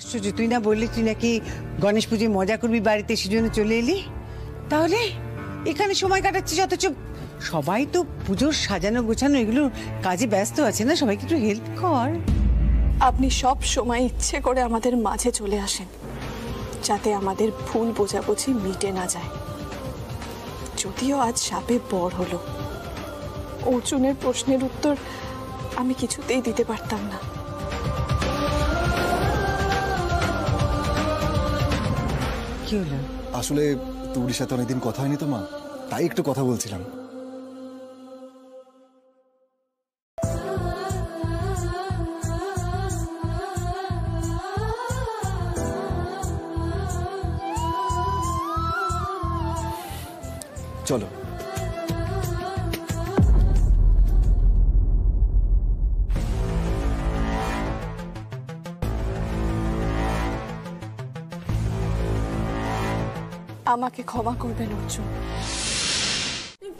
আশ্চর্য, তুই না বললি তুই নাকি গণেশ পুজোয় মজা করবি বাড়িতে, সেজন্য চলে এলি? তাহলে এখানে সময় কাটাচ্ছিস, অথচ সবাই তো পুজোর সাজানো গোছানো এগুলো কাজে ব্যস্ত আছে না, সবাইকে একটু হেল্প কর। আপনি সব সময় ইচ্ছে করে আমাদের মাঝে চলে আসেন যাতে আমাদের ভুল বোঝাবুঝি মিটে না যায়। যদিও আজ শাপে বড় হলো, অর্জুনের প্রশ্নের উত্তর আমি কিছুতেই দিতে পারতাম না। কি হলো? আসলে তুরির সাথে অনেকদিন কথা হয়নি তো মা, তাই একটু কথা বলছিলাম। চলো। আমাকে ক্ষমা করবেন অর্জুন।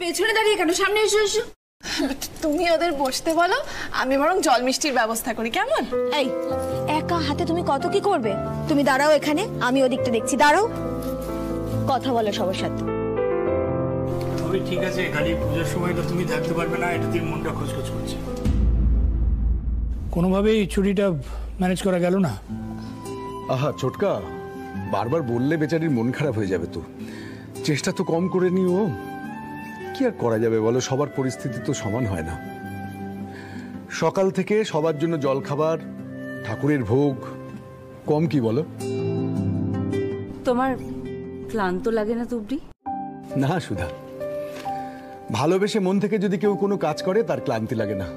পেছনে দাঁড়িয়ে কেন, সামনে এসো এসো। তুমি ওদের বসতে বলো, আমি বরং জল মিষ্টির ব্যবস্থা করি, কেমন? এই একা হাতে তুমি কত কি করবে? তুমি দাঁড়াও এখানে, আমি ওদিকটা দেখছি। দাঁড়াও, কথা বলো সবার সাথে। তবে ঠিক আছে, খালি পূজার সময়টা তুমি থাকতে পারবে না, এটাতে মনটা খচখচ করছে। কোনোভাবেই ছুটিটা ম্যানেজ করা গেল না। আহা ছোটকা, বারবার বললে বেচারির মন খারাপ হয়ে যাবে। তো চেষ্টা তো কম করে নিও। কি আর করা যাবে বলো, সবার পরিস্থিতি তো সমান হয় না। সকাল থেকে সবার জন্য জল খাবার, ঠাকুরের ভোগ, কম কি বলো? তোমার ক্লান্ত লাগে না তুবড়ি? না সুধা, ভালোবেসে মন থেকে যদি কেউ কোনো কাজ করে তার ক্লান্তি লাগে না,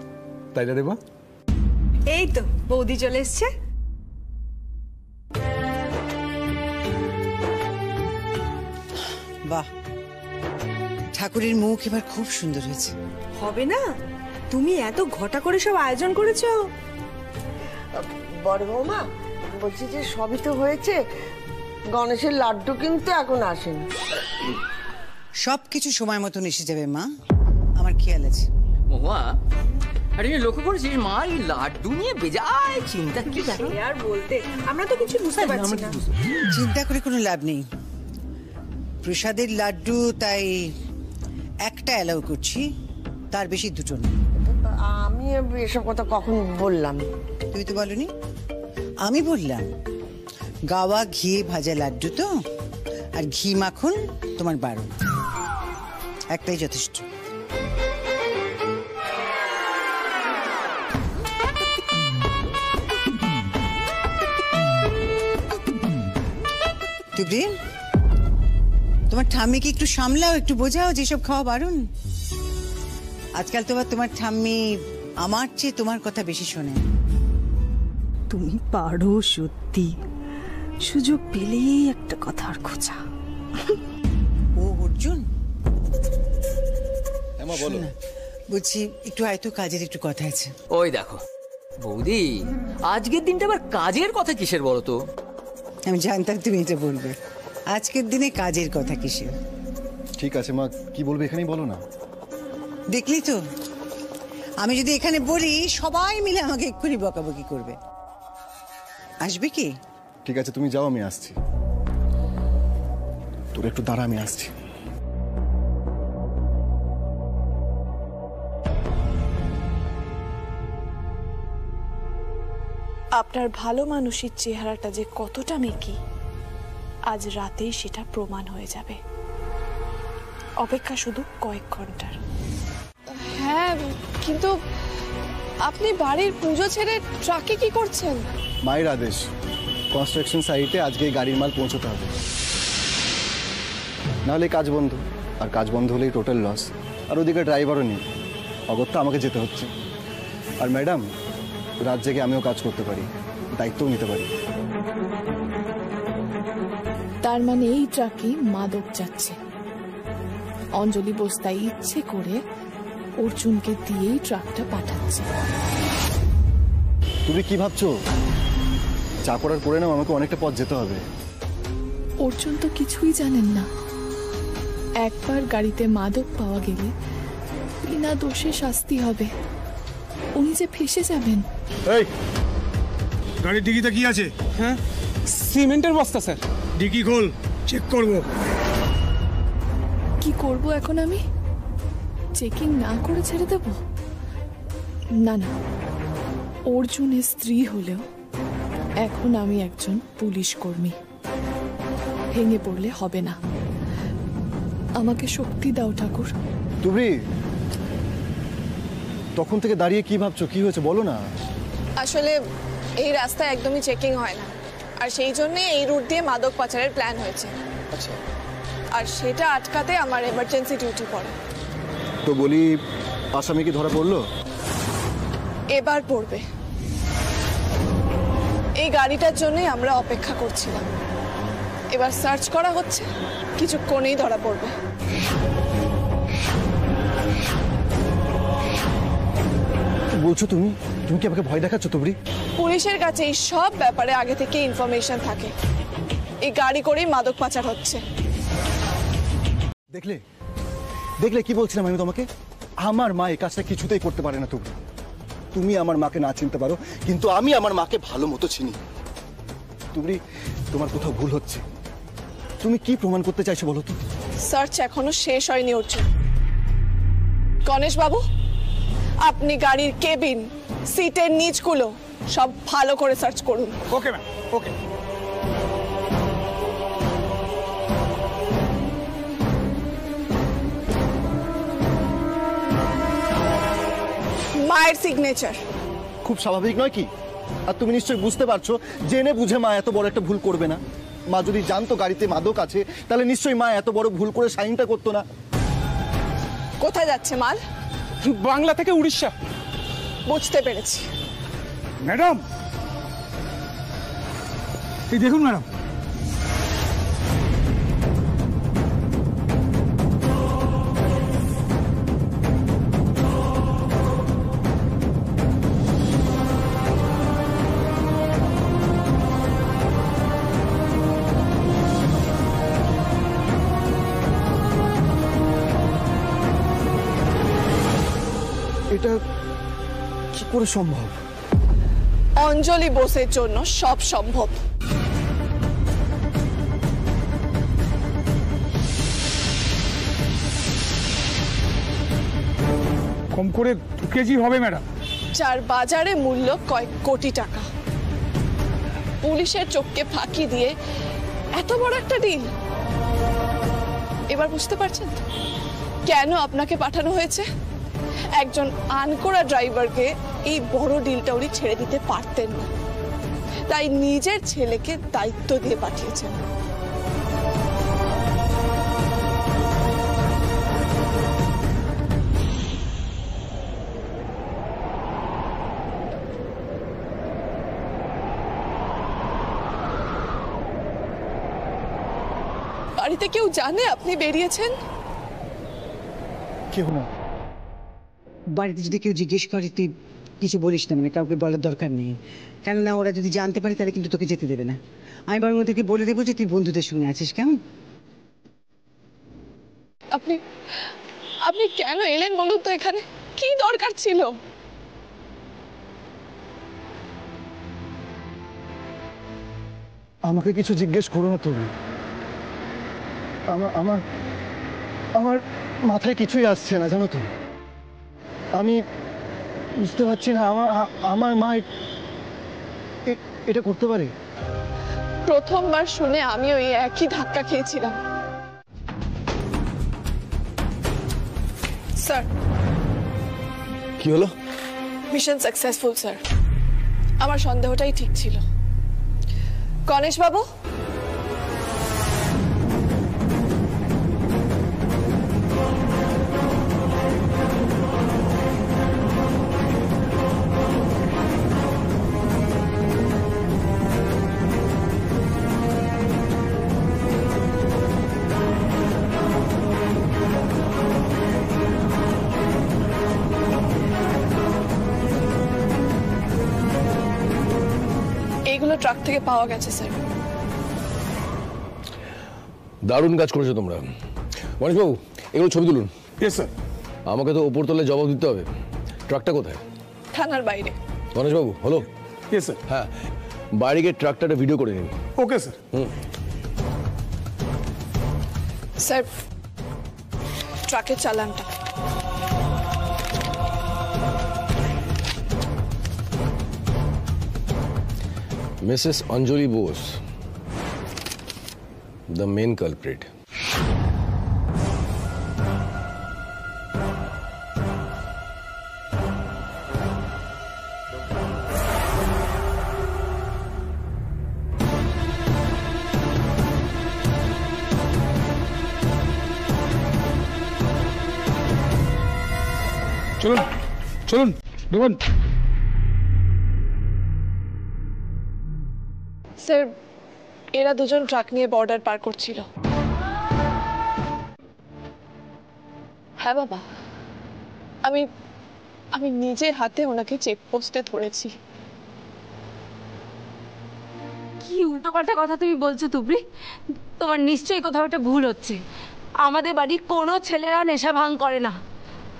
তাই না রে মা? এই তো বৌদি চলে এসছে। বাহ, ঠাকুরের মুখ এবার খুব সুন্দর হয়েছে। হবে না? তুমি এত ঘটা করে সব আয়োজন করেছো। বড় বৌমা বলছি যে সবই তো হয়েছে, গণেশের লাড্ডু কিন্তু এখন আসেনি। সবকিছু সময় মতন এসে যাবে মা, আমার খেয়াল আছে। মহুয়া, আরে লক্ষ্য করেছিস মা এই লাড্ডু নিয়ে বেজায় চিন্তা কি আর বলতে, আমরা তো কিছু বুঝতে পারছি না। চিন্তা করে কোনো লাভ নেই, প্রসাদের লাড্ডু তাই একটা অ্যালাউ করছি, তার বেশি দুটো না। আমি এসব কথা কখন বললাম? তুই তো বলনি, আমি বললাম। গাওয়া ঘি ভাজা লাড্ডু তো, আর ঘি মাখন তোমার বারণ, একটাই যথেষ্ট। তুবড়ি, তোমার ঠাম্মিকে একটু সামলাও, একটু বোঝাও যেসব খাওয়া বারণ। আজকাল তোমার ঠাম্মি আমার চেয়ে তোমার কথা বেশি শোনে। তুমি পারো সত্যি, সুযোগ পেলেই একটা কথার খোঁজা। ও অর্জুন, বলো। বলছি একটু হয়তো কাজের একটু কথা আছে। ওই দেখো বৌদি, আজকের দিনটা আবার কাজের কথা কিসের বলো তো? আমি জানতাম তুমি এটা বলবে, আজকের দিনে কাজের কথা কিসের। ঠিক আছে মা, কি বলবে এখানেই বলো না। দেখলি তো, আমি যদি এখানে বলি সবাই মিলে আমাকে এক্ষুনি বকাবকি করবে। আসবে কি? ঠিক আছে তুমি যাও, আমি আসছি। তোর একটু দাঁড়া, আমি আসছি। আপনার ভালো মানুষের চেহারাটা যে কতটা মেকি, আজ রাতেই সেটা প্রমাণ হয়ে যাবে। অপেক্ষা শুধু কয়েক ঘন্টার। হ্যাঁ, কিন্তু আপনি বাড়ির পুজো ছেড়ে ট্রাকে কি করছেন? মায়ের আদেশ, কনস্ট্রাকশন সাইটে আজকে গাড়ির মাল পৌঁছতে হবে, নাহলে কাজ বন্ধ, আর কাজ বন্ধ হলেই টোটাল লস। আর ওদিকে ড্রাইভারও নেই, অগত্যা আমাকে যেতে হচ্ছে। আর ম্যাডাম, রাত জেগে আমিও কাজ করতে পারি, দায়িত্বও নিতে পারি। তার মানে এই ট্রাকে মাদক যাচ্ছে। অঞ্জলি বস্তায় ইচ্ছে করে অর্জুনকে দিয়েই ট্রাকটা পাঠাচ্ছে। তুমি কি ভাবছো? চা করার পরে নাও, আমাকে অনেকটা পথ যেতে হবে। অর্জুন তো কিছুই জানেন না, একবার গাড়িতে মাদক পাওয়া গেলে বিনা দোষে শাস্তি হবে, উনি যে ফেঁসে যাবেন। এই গাড়ির ডিগিতে কি আছে? হ্যাঁ, সিমেন্টের বস্তা স্যার। ডিকি খোল, চেক করব। কি করব এখন আমি? চেকিং না করে ছেড়ে দেব? না না, অর্জুনের স্ত্রী হলেও এখন আমি একজন পুলিশ কর্মী। ভেঙে পড়লে হবে না। আমাকে শক্তি দাও ঠাকুর। তুবড়ি, তখন থেকে দাঁড়িয়ে কি ভাবছো? কি হয়েছে বলো না। আসলে এই রাস্তায় একদমই চেকিং হয় না, আর সেই জন্য এই রুট দিয়ে মাদক পাচারের প্ল্যান হয়েছে। আচ্ছা, আর সেটা আটকাতে আমার এমার্জেন্সি ডিউটি পড়ে। তো বলি, আসামি কি ধরা পড়লো? এবার পড়বে। এই গাড়িটার জন্যই আমরা অপেক্ষা করছিলাম। এবার সার্চ করা হচ্ছে, কিছুক্ষণেই ধরা পড়বে। বলছো তুমি? তুমি কি আমাকে ভয় দেখাচ্ছ তুবড়ি? পুলিশের কাছে এই সব ব্যাপারে আগে থেকে ইনফরমেশন থাকে। এই গাড়ি করেই মাদক পাচার হচ্ছে। দেখলে দেখলে কি বলছিলাম আমি তোমাকে? আমার মা এই কাজটা কিছুতেই করতে পারে না। তুমি তুমি আমার মাকে না চিনতে পারো, কিন্তু আমি আমার মাকে ভালো মতো চিনি। তুমি তোমার কোথাও ভুল হচ্ছে। তুমি কি প্রমাণ করতে চাইছো বলো তো? সার্চ এখনো শেষ হয়নি অর্জুন। গণেশ বাবু, আপনি গাড়ির কেবিন, সিটের নিচগুলো সব ভালো করে সার্চ করুন। ওকে ম্যাম, ওকে। মায়ের সিগনেচার। খুব স্বাভাবিক নয় কি? আর তুমি নিশ্চয়ই বুঝতে পারছো, জেনে বুঝে মা এত বড় একটা ভুল করবে না। মা যদি জানতো গাড়িতে মাদক আছে, তাহলে নিশ্চয়ই মা এত বড় ভুল করে সাইনটা করতো না। কোথায় যাচ্ছে মাল? বাংলা থেকে উড়িষ্যা। বুঝতে পেরেছি। ম্যাডাম, এই দেখুন ম্যাডাম। এটা কি করে সম্ভব? অঞ্জলি বোসের জন্য সব সম্ভব। কম করে 2 কেজি হবে ম্যাডাম। যার বাজারে মূল্য কয়েক কোটি টাকা। পুলিশের চোখকে ফাঁকি দিয়ে এত বড় একটা ডিল। এবার বুঝতে পারছেন তো কেন আপনাকে পাঠানো হয়েছে? একজন আনকোড়া ড্রাইভারকে এই বড় ডিলটা উনি ছেড়ে দিতে পারতেন না, তাই নিজের ছেলেকে দায়িত্ব দিয়ে পাঠিয়েছেন। বাড়িতে কেউ জানে আপনি বেরিয়েছেন? কেউ না। বাড়িতে যদি কেউ জিজ্ঞেস করে তুই কিছু বলিস না, মানে কাউকে বলার দরকার নেই। কেননা ওরা যদি জানতে পারে তাহলে কিন্তু তোকে যেতে দেবে না। আমি বরং ওদেরকে বলে দেবো যে তুই বন্ধুদের সঙ্গে আছিস। কেমন? আপনি আপনি কেন এলেন বলুন তো এখানে? কি দরকার ছিল? আমাকে কিছু জিজ্ঞেস করো না তুমি। আমার আমার মাথায় কিছুই আসছে না, জানো তো। আমি বুঝতে পারছি না আমার মা এটা করতে পারে। প্রথমবার শুনে আমি ওই একই ধাক্কা খেয়েছিলাম। স্যার, কি হলো? Mission successful sir. আমার সন্দেহটাই ঠিক ছিল। গণেশ বাবু, এইগুলো ট্রাক থেকে পাওয়া গেছে স্যার। দারুণ কাজ করেছো তোমরা। গণেশবাবু, এগুলো ছবি তুলুন। Yes sir. আমাকে তো ওপর তলায় জবাব দিতে হবে। ট্রাকটা কোথায়? থানার বাইরে। গণেশবাবু, হলো? Yes sir. হ্যাঁ, বাইরে গিয়ে ট্রাকটারটা ভিডিও করে নিন। Okay sir. স্যার ট্রাকের চালানটা। Mrs. Anjali Bose, the main culprit. চলুন চলুন ঢুকুন। স্যার এরা দুজন ট্রাক নিয়ে বর্ডার পার করছিল। হ্যাঁ বাবা, আমি আমি নিজের হাতে ওনাকে চেকপোস্টে ধরেছি। কি উল্টোপাল্টা কথা তুমি বলছো তুবড়ি? তোমার নিশ্চয়ই কোথাও একটা ভুল হচ্ছে। আমাদের বাড়ির কোনো ছেলেরা নেশা ভাঙ করে না।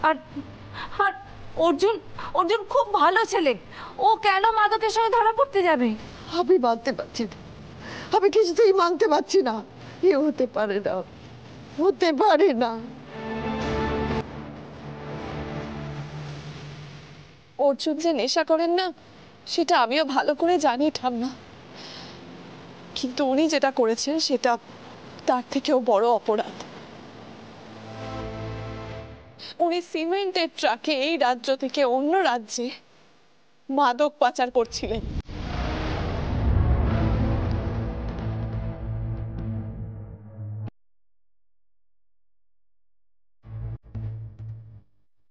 আর আর অর্জুন অর্জুন খুব ভালো ছেলে, ও কেন মাদকের সঙ্গে ধরা পড়তে যাবে? আমি মানতে পারছি না, আমি কিছুতেই মানতে পারছি না। এ হতে পারে না, হতে পারে না। অর্জুন যে নেশা করেন না সেটা আমিও ভালো করে জানি ঠাম্মা, কিন্তু উনি যেটা করেছেন সেটা তার থেকেও বড় অপরাধ। উনি সিমেন্টের ট্রাকে এই রাজ্য থেকে অন্য রাজ্যে মাদক পাচার করছিলেন।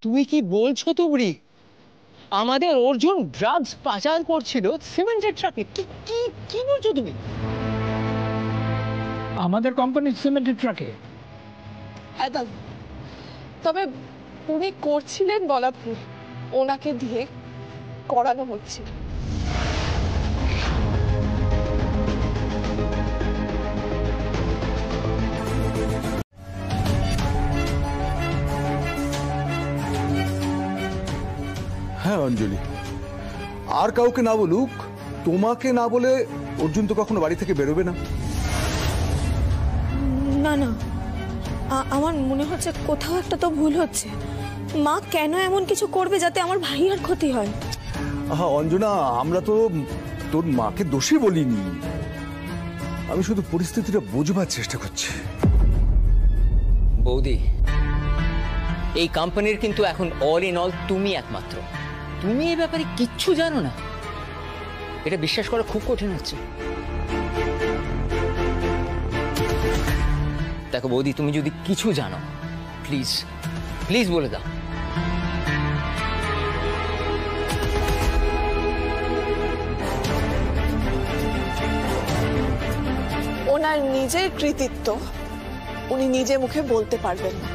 তুমি কি বলছো তুবড়ি? আমাদের অর্জুন ড্রাগস পাচার করছিল সিমেন্টের ট্রাকে? কি কি বলছো তুমি? আমাদের কোম্পানির সিমেন্টের ট্রাকে? হ্যাঁ দাদা, তবে উনি করছিলেন বলা ভুল, ওনাকে দিয়ে করানো হচ্ছিল। হ্যাঁ অঞ্জলি, আর কাউকে না বলুক, তোমাকে না বলে অর্জুন তো কখনো বাড়ি থেকে বেরোবে না। না না, আমার মনে হচ্ছে কোথাও একটা তো ভুল হচ্ছে। মা কেন এমন কিছু করবে যাতে আমার ভাইয়ার ক্ষতি হয়? আহা অঞ্জনা, আমরা তো তোর মাকে দোষী বলিনি, আমি শুধু পরিস্থিতিটা বোঝবার চেষ্টা করছি। বৌদি, এই কোম্পানির কিন্তু এখন অল ইন অল তুমি একমাত্র। তুমি এই ব্যাপারে কিচ্ছু জানো না, এটা বিশ্বাস করা খুব কঠিন হচ্ছে। দেখো বৌদি, তুমি যদি কিছু জানো প্লিজ প্লিজ বলে দাও। ওনার নিজের কৃতিত্ব উনি নিজে মুখে বলতে পারবেন না,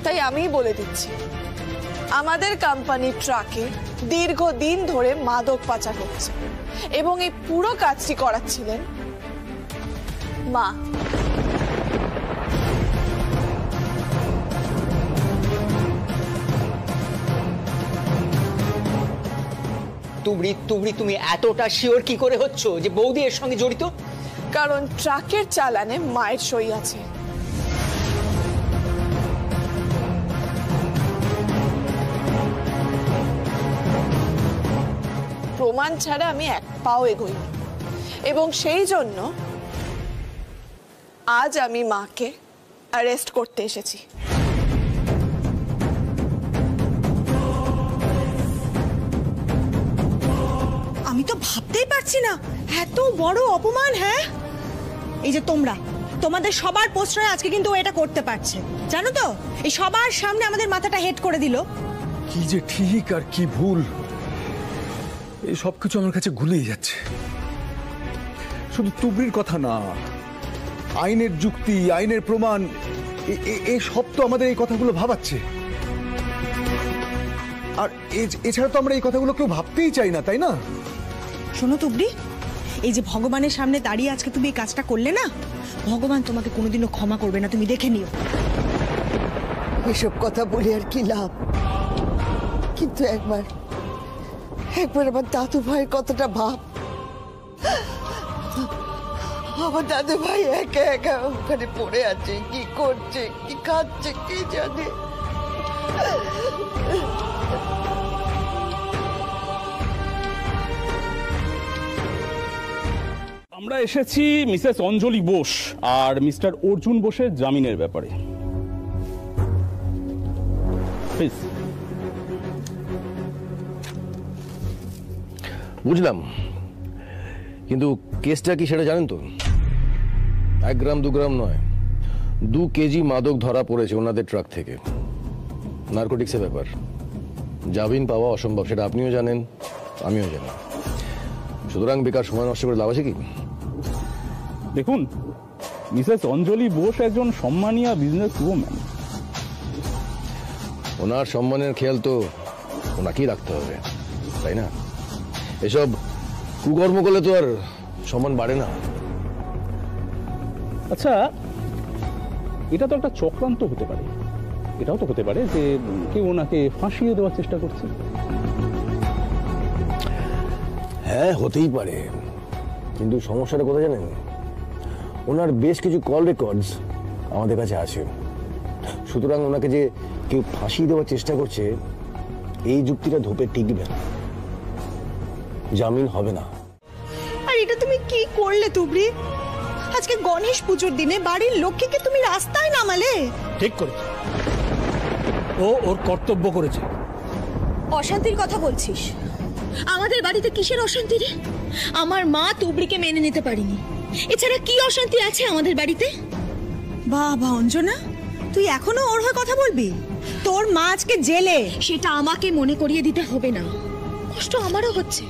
তাই আমিই বলে দিচ্ছি। আমাদের কোম্পানির ট্রাকে দীর্ঘদিন ধরে মাদক পাচার হচ্ছে এবং এই পুরো কাজটি করাচ্ছিলেন মা। তুমি এতটা শিওর কি করে হচ্ছ যে বৌদি এর সঙ্গে জড়িত? কারণ ট্রাকের চালানে মায়ের সই আছে। প্রমাণ ছাড়া আমি এক পাও এগোই না, এবং সেই জন্য আজ আমি মাকে অ্যারেস্ট করতে এসেছি। আমি তো ভাবতেই পারছি না এত বড় অপমান। হ্যাঁ, এই যে তোমাদের সবার প্রশ্রয় আজকে কিন্তু ও এটা করতে পারছে, জানো তো? এই সবার সামনে আমাদের মাথাটা হেড করে দিল। কি যে ঠিক আর কি ভুল, এই সবকিছু আমার কাছে গুলিয়ে যাচ্ছে। শুধু তুবড়ির কথা না, আইনের যুক্তি, আইনের প্রমাণ, এই সব তো আমাদের এই কথাগুলো ভাবাচ্ছে। আর এছাড়া তো আমরা এই কথাগুলো কেউ ভাবতেই চাই না, তাই না? শোনো তুবড়ি, এই যে ভগবানের সামনে দাঁড়িয়ে আজকে তুমি এই কাজটা করলে না, ভগবান তোমাকে কোনোদিনও ক্ষমা করবে না, তুমি দেখে নিও। এসব কথা বলে আর কি লাভ? কিন্তু একবার আমার দাদু ভাইয়ের কথাটা ভাব। আমার দাদু ভাই একা একা ওখানে পড়ে আছে, কি করছে কি খাচ্ছে কে জানে। আমরা এসেছি মিসেস অঞ্জলি বোস আর মিস্টার অর্জুন বোসের জামিনের ব্যাপারে। বুঝলাম, কিন্তু কেসটা কি সেটা জানেন তো? 1 গ্রাম 2 গ্রাম নয়, 2 কেজি মাদক ধরা পড়েছে ওনাদের ট্রাক থেকে। নার্কোটিক্সের ব্যাপার, জামিন পাওয়া অসম্ভব, সেটা আপনিও জানেন আমিও জানি। সুতরাং বেকার সময় নষ্ট করে লাভ আছে কি? দেখুন, মিসেস অঞ্জলি বোস একজন সম্মানীয় বিজনেস ওম্যান। ওনার সম্মানের খেয়াল তো ওনাকেই রাখতে হবে, তাই না? এসব কুকর্ম করলে তো আর সম্মান বাড়ে না। আচ্ছা, এটা তো একটা চক্রান্ত হতে পারে, এটাও তো হতে পারে যে কেউ ওনাকে ফাঁসিয়ে দেওয়ার চেষ্টা করছে। হ্যাঁ, হতেই পারে, কিন্তু সমস্যাটা কোথায় জানেন? ওনার বেশ কিছু কল রেকর্ডস আমাদের কাছে আছে। সুতরাং ওনাকে যে কেউ ফাঁসি দেওয়ার চেষ্টা করছে, এই যুক্তিটা ধোপে টিকবে না, জামিন হবে না। আর এটা তুমি কি করলে তুবড়ি? আজকে গণেশ পুজোর দিনে বাড়ির লক্ষ্মীকে তুমি রাস্তায় নামালে। ঠিক করেছে, ও ওর কর্তব্য করেছে। অশান্তির কথা বলছিস? আমাদের বাড়িতে কিসের অশান্তি রে? আমার মা তুবড়িকে মেনে নিতে পারিনি, এছাড়া কি অশান্তি আছে আমাদের বাড়িতে? বাবা অঞ্জনা, তুই এখনো ওর হয়ে কথা বলবি? তোর মা আজকে জেলে। সেটা আমাকে মনে করিয়ে দিতে হবে না, কষ্ট আমারও হচ্ছে,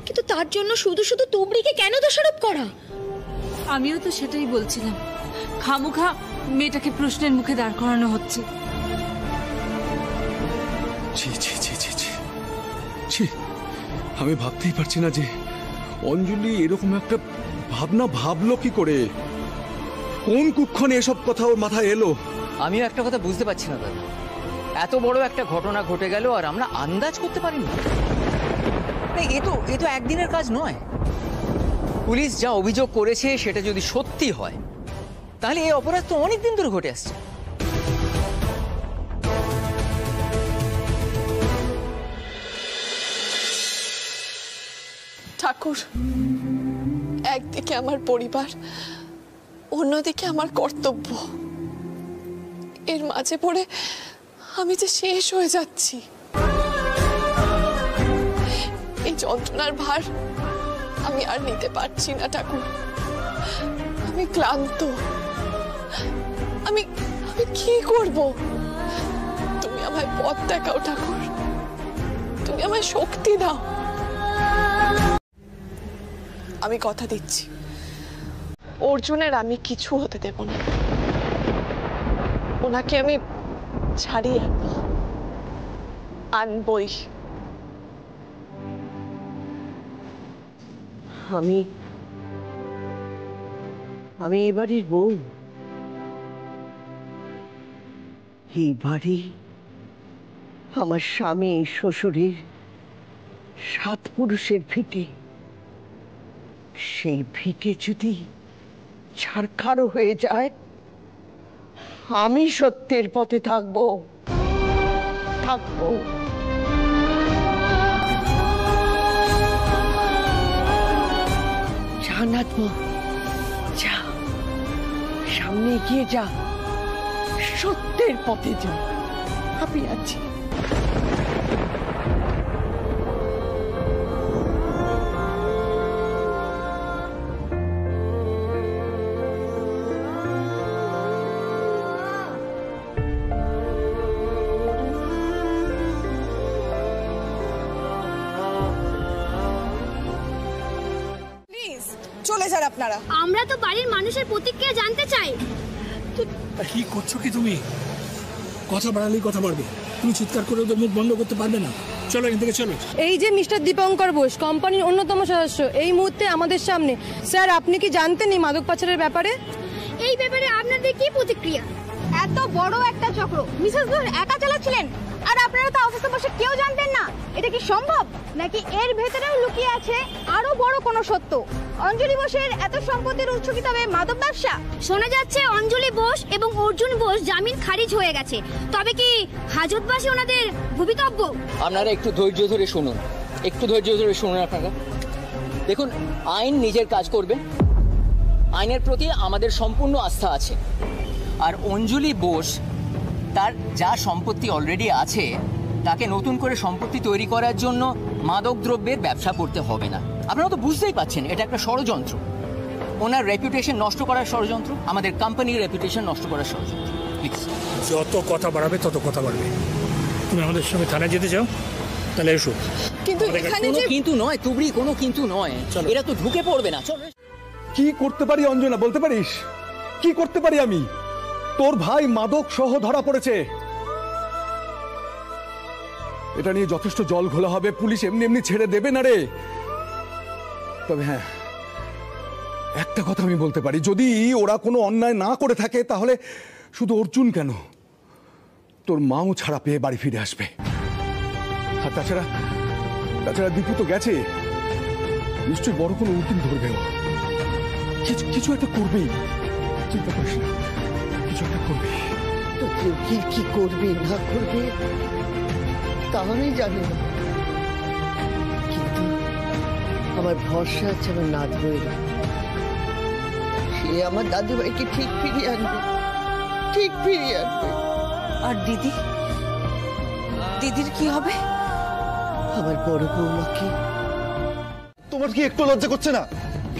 কিন্তু তার জন্য শুধু শুধু তুবড়িকে কেন দোষারোপ করা? আমিও তো সেটাই বলছিলাম, খামোখা মেয়েটাকে প্রশ্নের মুখে দাঁড় করানো হচ্ছে। ছি ছি ছি ছি ছি ছি, আমি ভাবতেই পারছি না যে অঞ্জলি এরকম একটা ভাবনা ভাবলো কি করে, কোন কুক্ষণে এসব কথা ওর মাথায় এলো। আমিও একটা কথা বুঝতে পারছি না দাদা, এত বড় একটা ঘটনা ঘটে গেল আর আমরা আন্দাজ করতে পারিনি। এ তো একদিনের কাজ নয়। পুলিশ যা অভিযোগ করেছে সেটা যদি সত্যি হয়, তাহলে এই অপরাধ তো অনেকদিন ধরে ঘটে আসছে। ঠাকুর, একদিকে আমার পরিবার, অন্যদিকে আমার কর্তব্য, এর মাঝে পড়ে আমি যে শেষ হয়ে যাচ্ছি। এই যন্ত্রণার ভার আমি আর নিতে পারছি না ঠাকুর, আমি ক্লান্ত। আমি কি করব? তুমি আমায় পথ দেখাও ঠাকুর, তুমি আমায় শক্তি দাও। আমি কথা দিচ্ছি, অর্জুনের আমি কিছু হতে দেব না, ওনাকে আমি ছাড়িয়ে আনবই। আমি এই বাড়ির বউ, এই বাড়ি আমার স্বামী শ্বশুরের 7 পুরুষের ভিটে। সেই ভিটে যদি ছারখার হয়ে যায়, আমি সত্যের পথে থাকবো। জানাত মা, যা সামনে এগিয়ে যা, সত্যের পথে যা, আমি আছি। চলে যান আপনারা। আমরা তো বাড়ির মানুষের প্রতিক্রিয়া জানতে চাই। কি করছো কি তুমি? কথা বাড়ালেই কথা বাড়বে, তুমি চিৎকার করে ওদের মুখ বন্ধ করতে পারবে না। চলো এখান থেকে চলো। এই যে মিস্টার দীপঙ্কর বোস, কোম্পানির অন্যতম সদস্য, এই মুহূর্তে আমাদের সামনে। স্যার, আপনি কি জানতেন এই মাদক পাচারের ব্যাপারে? এই ব্যাপারে আপনাদের কি প্রতিক্রিয়া? এত বড় একটা চক্র মিসেস ঘোষ একা চালাচ্ছিলেন, আর আপনারা তো অফিসে বসে কেউ জানতেন না, এটা কি সম্ভব? নাকি এর ভেতরেও লুকিয়ে আছে আরো বড় কোনো সত্য? অঞ্জলি বোসের এত সম্পত্তির উৎস কি তবে মাদক ব্যবসা? শোনা যাচ্ছে অঞ্জলি বোস এবং অর্জুন বোস জামিন খারিজ হয়ে গেছে, তবে কি হাজতবাসী ওনাদের ভবিতব্য? আপনারা একটু ধৈর্য ধরে শুনুন, একটু ধৈর্য ধরে শুনুন। আপনারা দেখুন, আইন নিজের কাজ করবে, আইনের প্রতি আমাদের সম্পূর্ণ আস্থা আছে। আর অঞ্জলি বোস তার যা সম্পত্তি অলরেডি আছে তাকে নতুন করে সম্পত্তি তৈরি করার জন্য মাদক দ্রব্যের ব্যবসা করতে হবে না। আপনারা তো বুঝতেই পাচ্ছেন এটা একটা ষড়যন্ত্র, ওনার রেপুটেশন নষ্ট করার ষড়যন্ত্র, আমাদের কোম্পানির রেপুটেশন নষ্ট করার ষড়যন্ত্র। যত কথা বাড়াবে তত কথা বাড়বে। তুমি আমাদের সঙ্গে থানায় যেতে চাও তাহলে এসো। কিন্তু এখানে যে কিন্তু নয় তুবড়ি, কোনো কিন্তু নয়, এরা তো ঢুকে পড়বে না। চলো। কি করতে পারি অঞ্জনা, বলতে পারিস? কি করতে পারি আমি? তোর ভাই মাদক সহ ধরা পড়েছে, এটা নিয়ে যথেষ্ট জল ঘোলা হবে, পুলিশ এমনি এমনি ছেড়ে দেবে না রে। তবে হ্যাঁ, একটা কথা আমি বলতে পারি, যদি ওরা কোনো অন্যায় না করে থাকে তাহলে শুধু অর্জুন কেন, তোর মাও ছাড়া পেয়ে বাড়ি ফিরে আসবে। আর তাছাড়া দীপু তো গেছে, নিশ্চয়ই বড় কোনো উকিল ধরবে, কিছু একটা করবেই, চিন্তা করিস না, কিছু একটা করবে। তো উকিল কি করবে না করবে তা আমি জানি না, কিন্তু আমার ভরসা আছে আমার নাথ বইরা, সে আমার দাদুভাইকে ঠিক ফিরিয়ে আনবে, ঠিক ফিরিয়ে আনবে। আর দিদির কি হবে? আমার বড় বৌমাকে। তোমার কি একটু লজ্জা করছে না?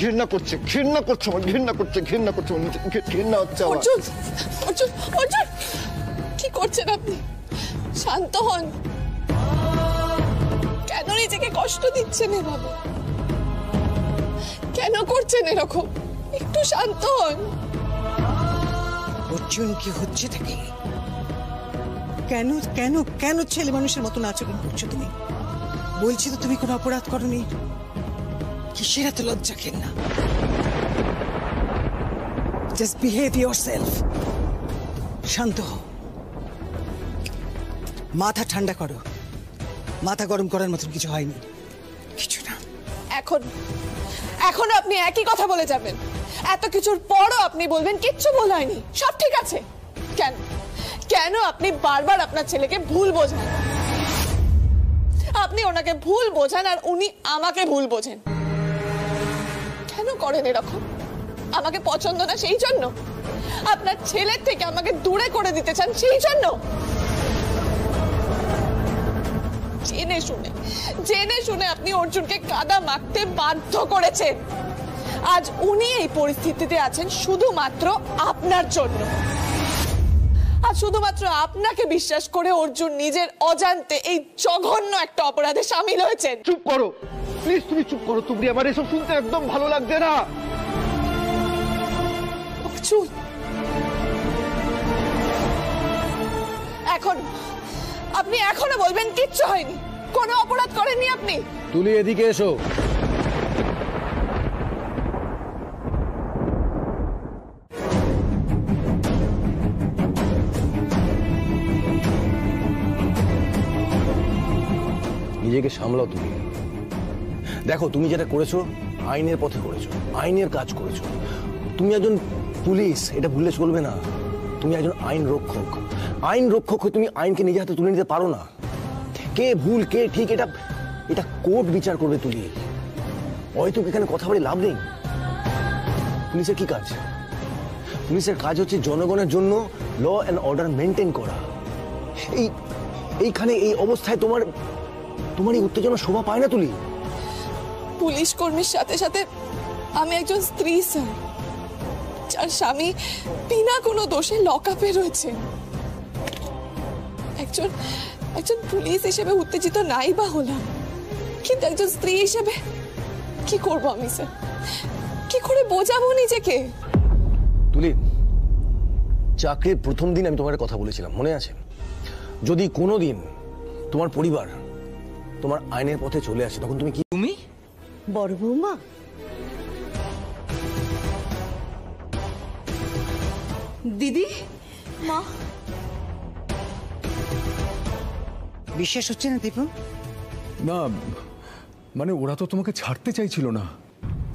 ঘৃণা করছে আমার, ঘৃণা করছে ঘৃণা হচ্ছে আমার। অর্জুন, অর্জুন, অর্জুন, কি করছেন আপনি? শান্ত হন। কেন নিজেকে কষ্ট দিচ্ছেন এভাবে? কেন করছেন এরকম? একটু শান্ত হন। অর্জুন, কি হচ্ছে থেকে? কেন কেন কেন ছেলে মানুষের মতন আচরণ করছো তুমি? বলছি তো তুমি কোনো অপরাধ করনি, কিসের এত লজ্জা কেন না? Just behave yourself. শান্ত হও, মাথা ঠান্ডা করো, মাথা গরম করার মতন কিছু হয়নি, কিছু না। এখন আপনি একই কথা বলে যাবেন? এত কিছুর পরও আপনি বলবেন কিচ্ছু ভুল হয়নি, সব ঠিক আছে? কেন কেন আপনি বারবার আপনার ছেলেকে ভুল বোঝান? আপনি ওনাকে ভুল বোঝান আর উনি আমাকে ভুল বোঝেন। কেন করেন এরকম? আমাকে পছন্দ না সেই জন্য? আপনার ছেলের থেকে আমাকে দূরে করে দিতে চান সেই জন্য? জেনে শুনে আপনি অর্জুনকে কাদা মাখতে বাধ্য করেছেন। আজ উনি এই পরিস্থিতিতে আছেন শুধুমাত্র আপনার জন্য। আর শুধুমাত্র আপনাকে বিশ্বাস করে অর্জুন নিজের অজান্তে এই জঘন্য একটা অপরাধে শামিল হয়েছেন। চুপ করো প্লিজ, তুমি চুপ করো তুবড়ি, আমার এসব শুনতে একদম ভালো লাগছে না। অর্জুন, আপনি এখনো বলবেন কিচ্ছু হয়নি, কোনো অপরাধ করেননি আপনি? তুলি এদিকে এসো। নিজেকে সামলাও তুমি। দেখো, তুমি যেটা করেছো আইনের পথে করেছো, আইনের কাজ করেছো। তুমি একজন পুলিশ, এটা ভুলে চলবে না। তুমি একজন আইন রক্ষক, আইন রক্ষক হয়ে তুমি আইনকে নিজে হাতে তুলে নিতে পারো না। কে ভুল কে ঠিক এটা কোর্ট বিচার করবে। তুলি, হয়তো এখানে কথা বলে লাভ নেই। পুলিশের কি কাজ? পুলিশের কাজ হচ্ছে জনগণের জন্য ল অ্যান্ড অর্ডার মেনটেন করা। এইখানে এই অবস্থায় তোমার এই উত্তেজনা শোভা পায় না। তুলি, পুলিশ কর্মীর সাথে সাথে আমি একজন স্ত্রী স্যার, যার স্বামী বিনা কোনো দোষে লকআপে রয়েছে। একজন পুলিশ হিসেবে উত্তেজিত নাই বা হলাম, কিন্তু একজন স্ত্রী হিসেবে কি করব আমি স্যার? কি করে বোঝাবো নিজেকে? তুলি, চাকরির প্রথম দিন আমি তোমার কথা বলেছিলাম, মনে আছে? যদি কোনোদিন তোমার পরিবার তোমার আইনের পথে চলে আসে, তখন তুমি কি? তুমি বড় বৌমা, দিদি, মা, বিশ্বাস হচ্ছে না দীপু? না মানে ওরা তো তোমাকে ছাড়তে চাইছিল না।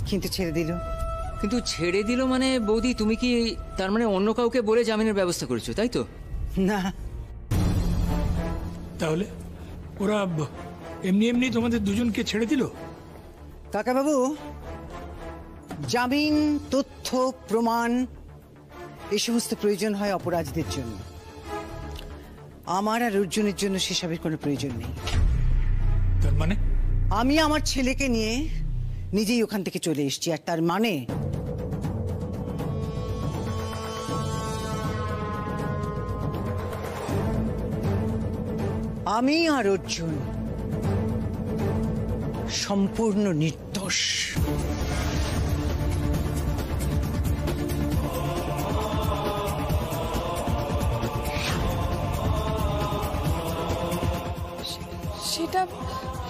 কিন্তু ছেড়ে দিল। কিন্তু ছেড়ে দিল মানে বৌদি তুমি কি তার মানে অন্য কাউকে বলে জামিনের ব্যবস্থা করেছো, তাই তো? না। তাহলে ওরা এমনি এমনি তোমাদের দুজনকে ছেড়ে দিল? কাকাবাবু, জামিন, তথ্য, প্রমাণ এই সমস্ত প্রয়োজন হয় অপরাধীদের জন্য। আমার আর অর্জুনের জন্য সেসবের কোনো প্রয়োজন নেই। তার মানে? আমি আমার ছেলেকে নিয়ে নিজেই ওখান থেকে চলে এসেছি, আর তার মানে আমি আর অর্জুন সম্পূর্ণ নির্দোষ।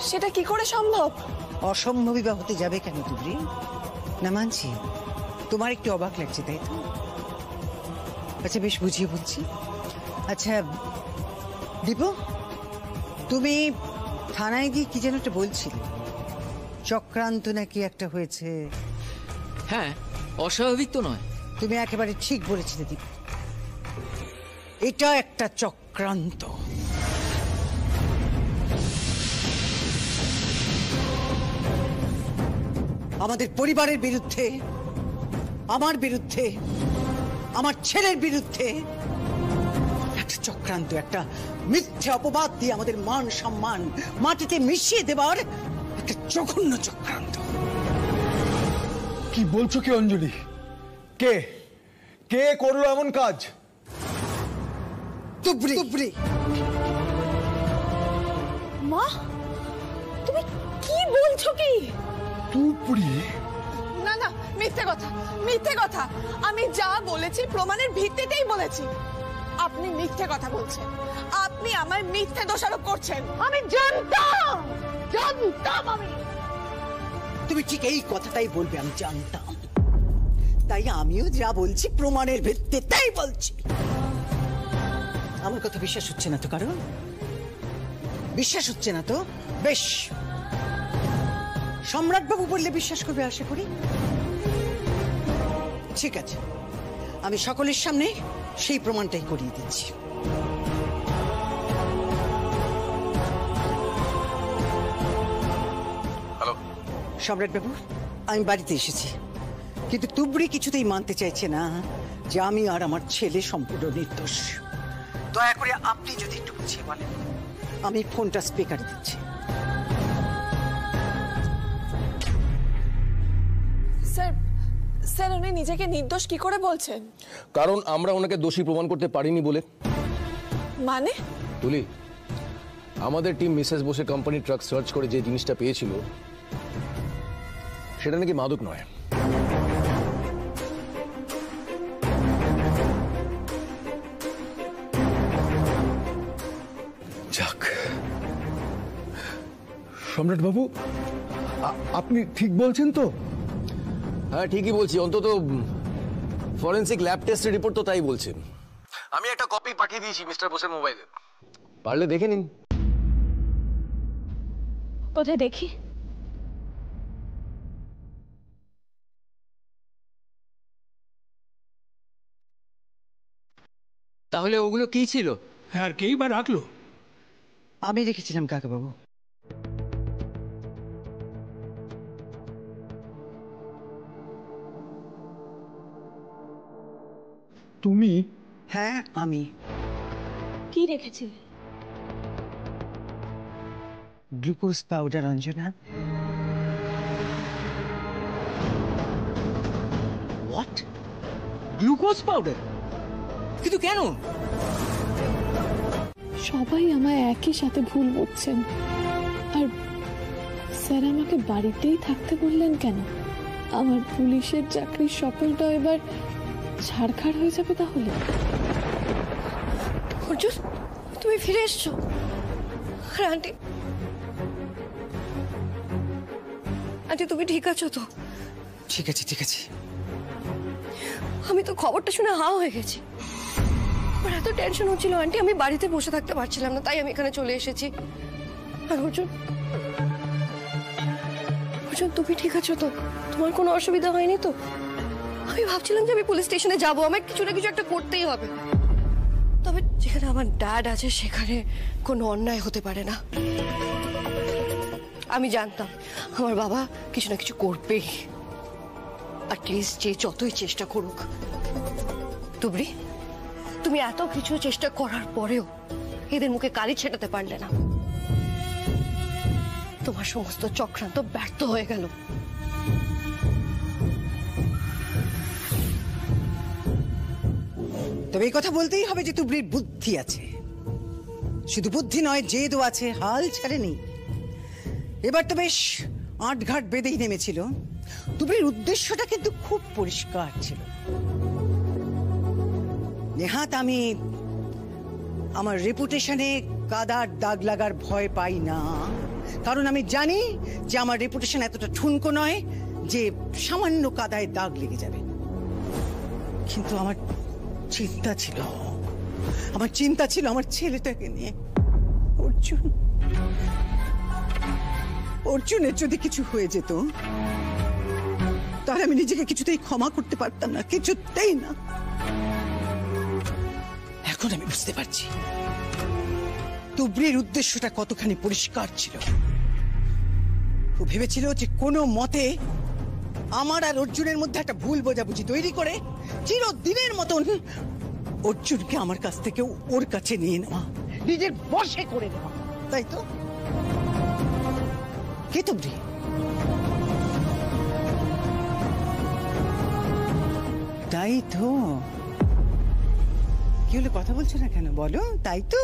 সেটা কি করে সম্ভব? অসম্ভবই বা হতে যাবে কেন তুবরি? না মানছি তোমার একটু অবাক লাগছে, তাই তো? আচ্ছা বেশ, বুঝিয়ে বলছি। আচ্ছা দীপু, তুমি থানায় গিয়ে কি যেন একটা বলছিলে, চক্রান্ত নাকি একটা হয়েছে? হ্যাঁ, অস্বাভাবিক তো নয়। তুমি একেবারে ঠিক বলেছিলে দীপু, এটা একটা চক্রান্ত। আমাদের পরিবারের বিরুদ্ধে, আমার বিরুদ্ধে, আমার ছেলের বিরুদ্ধে একটা চক্রান্ত, একটা মিথ্যে অপবাদ দিয়ে আমাদের মান সম্মান মাটিতে মিশিয়ে দেবার একটা জঘন্য চক্রান্ত। কি বলছো কি অঞ্জলি? কে কে করলো এমন কাজ? তুবরি। তুবরি। মা, তুমি কি বলছো কি? তুবরি? না না, মিথ্যে কথা, মিথ্যে কথা। আমি যা বলেছি প্রমাণের ভিত্তিতেই বলেছি। আপনি মিথ্যে কথা বলছেন, আপনি আমার মিথ্যে দোষারোপ করছেন। আমি জানতাম, আমি। তুমি ঠিক এই কথাটাই বলবে, আমি জানতাম। তাই আমিও যা বলছি প্রমাণের ভিত্তিতেই বলছি। আমার কথা বিশ্বাস হচ্ছে না তো? কারণ বিশ্বাস হচ্ছে না তো? বেশ, সম্রাটবাবু বললে বিশ্বাস করবে আশা করি। ঠিক আছে, আমি সকলের সামনে সেই প্রমাণটাই করিয়ে দিচ্ছি। হ্যালো সম্রাটবাবু, আমি বাড়িতে এসেছি, কিন্তু তুবড়ি কিছুতেই মানতে চাইছে না যে আমি আর আমার ছেলে সম্পূর্ণ নির্দোষ। দয়া করে আপনি যদি একটু বুঝিয়ে বলেন। আমি ফোনটা স্পিকারে দিচ্ছি। স্যার, উনি নিজেকে নির্দোষ কি করে বলছেন? কারণ আমরা ওনাকে দোষী প্রমাণ করতে পারিনি বলে। মানে? তুলি, আমাদের টিম মিসেস বোসে কোম্পানি ট্রাক সার্চ করে যে জিনিসটা পেয়েছিল সেটা নাকি মাদক নয়। যাক, সম্রাট বাবু আপনি ঠিক বলছেন তো? হ্যাঁ ঠিকই বলছি, অন্তত ফরেন্সিক ল্যাব টেস্টের রিপোর্ট তো তাই বলছে। আমি একটা কপি পাঠিয়ে দিয়েছি মিস্টার বোসের মোবাইলে, পারলে দেখে নিন। কোথায় দেখি? তাহলে ওগুলো কি ছিল? আর কেই বা রাখলো? আমি রেখেছিলাম কাকাবাবু। তুমি? হ্যাঁ আমি। কি রেখেছি? Glucose powder. Anjana, what? Glucose powder? কিন্তু কেন? সবাই আমায় একই সাথে ভুল বুঝছেন। আর স্যার আমাকে বাড়িতেই থাকতে বললেন কেন? আমার পুলিশের চাকরির সফলটা এবার ছাড়খাড় হয়ে যাবে তাহলে। অর্জুন, তুমি ফিরে এসছো? আন্টি, আন্টি তুমি ঠিক আছো তো? ঠিক আছে, ঠিক আছে। আমি তো খবরটা শুনে হা হয়ে গেছি। আমার এত টেনশন হচ্ছিল আন্টি, আমি বাড়িতে বসে থাকতে পারছিলাম না, তাই আমি এখানে চলে এসেছি। আর অর্জুন, তুমি ঠিক আছো তো? তোমার কোনো অসুবিধা হয়নি তো? আমি ভাবছিলাম যে আমি পুলিশ স্টেশনে যাবো, আমার কিছু না কিছু একটা করতেই হবে। তবে যেখানে আমার ড্যাড আছে সেখানে কোনো অন্যায় হতে পারে না। আমি জানতাম আমার বাবা কিছু না কিছু করবেই, অ্যাটলিস্ট যে যতই চেষ্টা করুক। তুবড়ি, তুমি এত কিছু চেষ্টা করার পরেও এদের মুখে কালি ছেটাতে পারলে না। তোমার সমস্ত চক্রান্ত ব্যর্থ হয়ে গেল। তবে এই কথা বলতেই হবে যে তুবড়ির বুদ্ধি আছে, শুধু বুদ্ধি নয়, জেদও আছে, হাল ছাড়েনি। এবার তো বেশ আটঘাট বেঁধেই নেমেছিল। তুবড়ির উদ্দেশ্যটা কিন্তু খুব পরিষ্কার ছিল। নেহাত আমি আমার রেপুটেশনে কাদার দাগ লাগার ভয় পাই না, কারণ আমি জানি যে আমার রেপুটেশন এতটা ঠুনকো নয় যে সামান্য কাদায় দাগ লেগে যাবে। কিন্তু আমার চিন্তা ছিল আমার ছেলেটাকে নিয়ে। অর্জুনের যদি কিছু হয়ে যেত তাহলে আমি নিজেকে কিছুতেই ক্ষমা করতে পারতাম না, কিছুতেই না। এখন আমি বুঝতে পারছি তুবড়ির উদ্দেশ্যটা কতখানি পরিষ্কার ছিল। ও ভেবেছিল যে কোনো মতে আমার আর অর্জুনের মধ্যে একটা ভুল বোঝাবুঝি তৈরি করে চিরদিনের মতন অর্জুনকে আমার কাছ থেকে ওর কাছে নিয়ে নেওয়া, নিজের বশে করে নেওয়া, তাই তো? কে তুবড়ি? তাই তো। কি হলো, কথা বলছো না কেন? বলো। তাই তো।